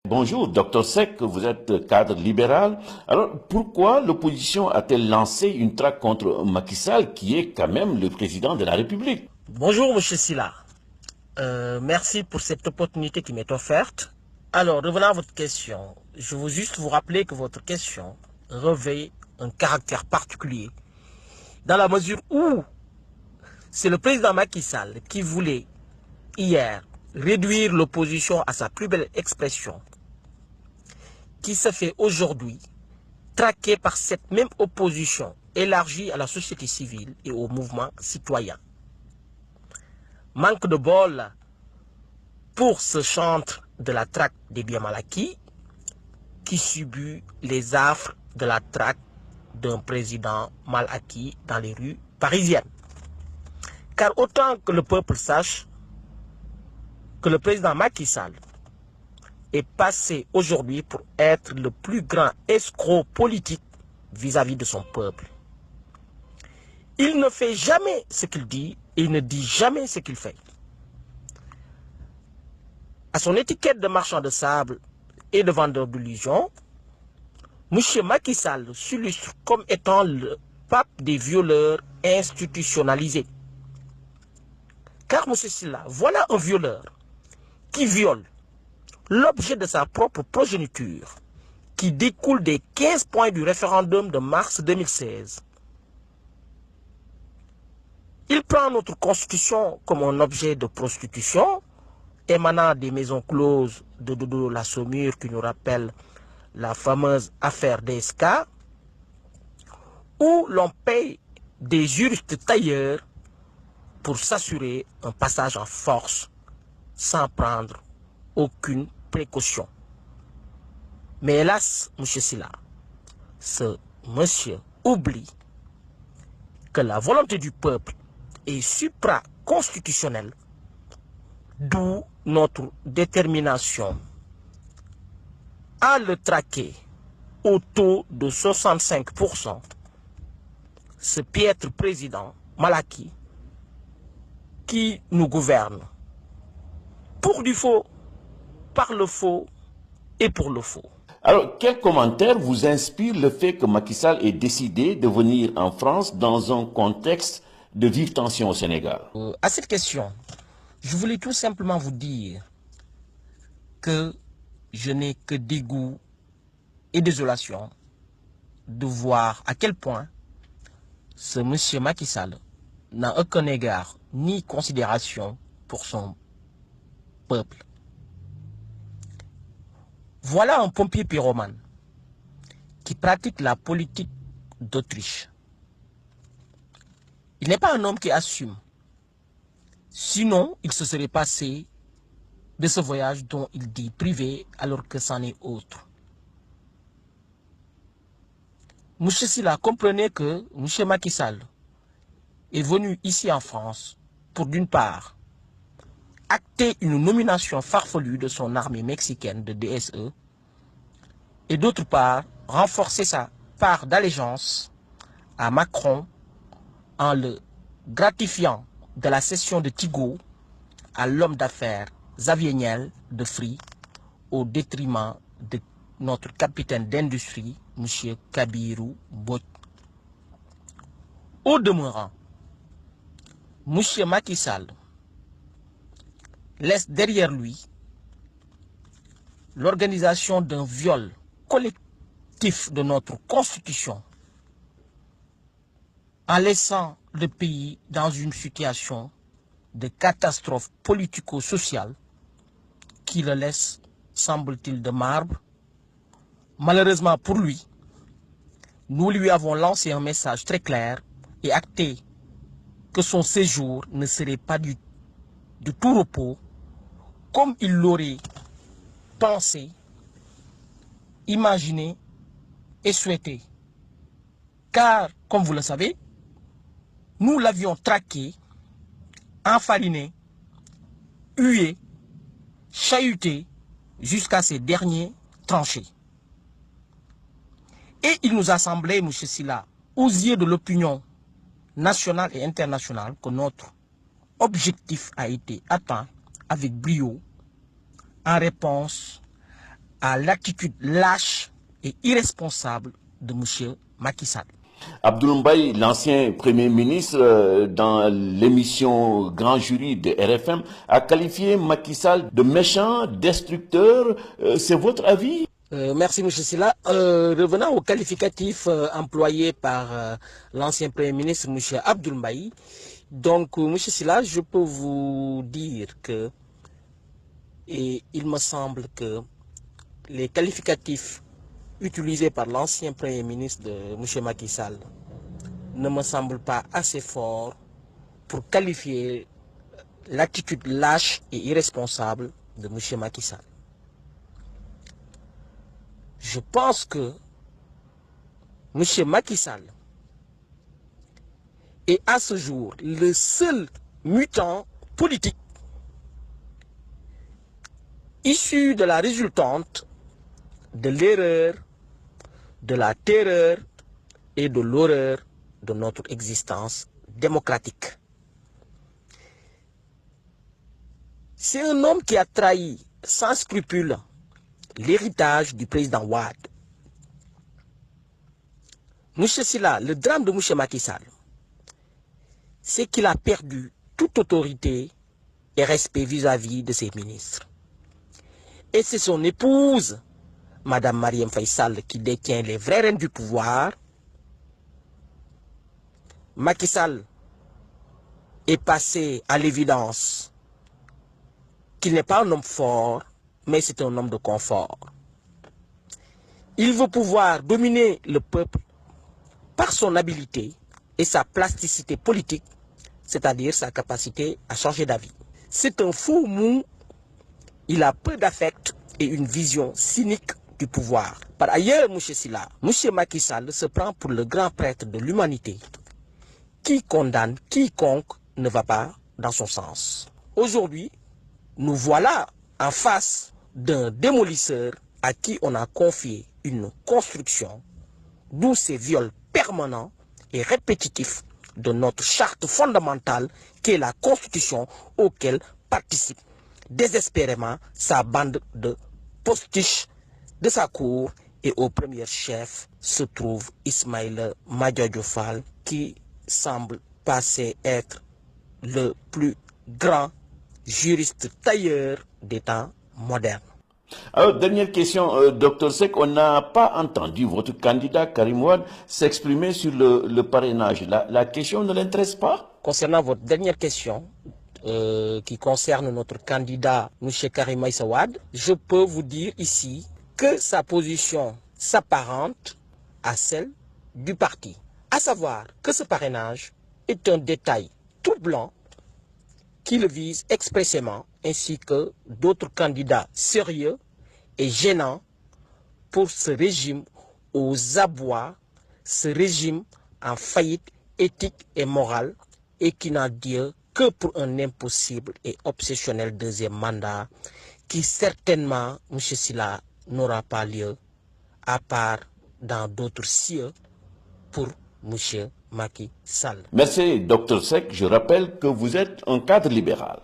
Bonjour, docteur Seck, vous êtes cadre libéral. Alors, pourquoi l'opposition a-t-elle lancé une traque contre Macky Sall, qui est quand même le président de la République? Bonjour, monsieur Silla. Merci pour cette opportunité qui m'est offerte. Alors, revenant à votre question, je veux juste vous rappeler que votre question revêt un caractère particulier dans la mesure où c'est le président Macky Sall qui voulait hier réduire l'opposition à sa plus belle expression, qui se fait aujourd'hui traquer par cette même opposition élargie à la société civile et au mouvement citoyen. Manque de bol pour ce chantre de la traque des biens mal acquis qui subit les affres de la traque d'un président mal acquis dans les rues parisiennes. Car autant que le peuple sache que le président Macky Sall est passé aujourd'hui pour être le plus grand escroc politique vis-à-vis de son peuple. Il ne fait jamais ce qu'il dit et il ne dit jamais ce qu'il fait. À son étiquette de marchand de sable et de vendeur d'illusions, M. Macky Sall s'illustre comme étant le pape des violeurs institutionnalisés. Car M. Silla, voilà un violeur qui viole l'objet de sa propre progéniture, qui découle des 15 points du référendum de mars 2016. Il prend notre constitution comme un objet de prostitution, émanant des maisons closes de Dodo la Saumure qui nous rappelle la fameuse affaire DSK, où l'on paye des juristes tailleurs pour s'assurer un passage en force sans prendre aucune précaution. Mais hélas, M. Silla, ce monsieur oublie que la volonté du peuple est supra-constitutionnelle, d'où notre détermination à le traquer au taux de 65%, ce piètre président mal acquis qui nous gouverne pour du faux, par le faux et pour le faux. Alors, quel commentaire vous inspire le fait que Macky Sall ait décidé de venir en France dans un contexte de vive tension au Sénégal? À cette question, je voulais tout simplement vous dire que je n'ai que dégoût et désolation de voir à quel point ce monsieur Macky Sall n'a aucun égard ni considération pour son peuple. Voilà un pompier pyromane qui pratique la politique d'Autriche. Il n'est pas un homme qui assume. Sinon, il se serait passé de ce voyage dont il dit privé alors que c'en est autre. M. Silla, comprenez que M. Macky Sall est venu ici en France pour, d'une part, acter une nomination farfelue de son armée mexicaine de DSE et d'autre part, renforcer sa part d'allégeance à Macron en le gratifiant de la cession de Tigo à l'homme d'affaires Xavier Niel de Free au détriment de notre capitaine d'industrie, M. Kabirou Mbodj. Au demeurant, M. Macky Sall laisse derrière lui l'organisation d'un viol collectif de notre constitution en laissant le pays dans une situation de catastrophe politico-sociale qui le laisse, semble-t-il, de marbre. Malheureusement pour lui, nous lui avons lancé un message très clair et acté que son séjour ne serait pas de tout repos, comme il l'aurait pensé, imaginé et souhaité. Car, comme vous le savez, nous l'avions traqué, enfariné, hué, chahuté jusqu'à ses derniers tranchés. Et il nous a semblé, M. Silla, aux yeux de l'opinion nationale et internationale, que notre objectif a été atteint avec brio en réponse à l'attitude lâche et irresponsable de M. Macky Sall. Abdoul Mbaye, l'ancien Premier ministre, dans l'émission Grand Jury de RFM, a qualifié Macky Sall de méchant, destructeur. C'est votre avis? Merci, M. Silla. Revenant au qualificatif employé par l'ancien Premier ministre, M. Abdoul Mbaye, donc, M. Silla, je peux vous dire que, et il me semble que les qualificatifs utilisés par l'ancien Premier ministre de M. Macky Sall ne me semblent pas assez forts pour qualifier l'attitude lâche et irresponsable de M. Macky Sall. Je pense que M. Macky Sall est à ce jour le seul mutant politique issu de la résultante de l'erreur, de la terreur et de l'horreur de notre existence démocratique. C'est un homme qui a trahi sans scrupule l'héritage du président Wade. Monsieur Silla, le drame de M. Macky Sall, c'est qu'il a perdu toute autorité et respect vis-à-vis de ses ministres. Et c'est son épouse, Mme Marième Faye Sall, qui détient les vrais rênes du pouvoir. Macky Sall est passé à l'évidence qu'il n'est pas un homme fort, mais c'est un homme de confort. Il veut pouvoir dominer le peuple par son habileté et sa plasticité politique, c'est-à-dire sa capacité à changer d'avis. C'est un faux mou, il a peu d'affect et une vision cynique du pouvoir. Par ailleurs, M. Silla, M. Macky Sall se prend pour le grand prêtre de l'humanité qui condamne quiconque ne va pas dans son sens. Aujourd'hui, nous voilà en face d'un démolisseur à qui on a confié une construction, d'où ces viols permanents et répétitifs de notre charte fondamentale qui est la Constitution, auquel participe désespérément sa bande de postiches de sa cour, et au premier chef se trouve Ismaïla Madior Fall, qui semble passer être le plus grand juriste tailleur des temps modernes. Alors, dernière question, Dr Seck, on n'a pas entendu votre candidat Karim Wade s'exprimer sur le parrainage. La question ne l'intéresse pas? Concernant votre dernière question, qui concerne notre candidat, M. Karim Wade, je peux vous dire ici que sa position s'apparente à celle du parti. À savoir que ce parrainage est un détail troublant qui le vise expressément, ainsi que d'autres candidats sérieux et gênants pour ce régime aux abois, ce régime en faillite éthique et morale, et qui n'a Dieu que pour un impossible et obsessionnel deuxième mandat qui certainement, M. Silla, n'aura pas lieu à part dans d'autres cieux pour M. Macky Sall. Merci, Dr Seck. Je rappelle que vous êtes un cadre libéral.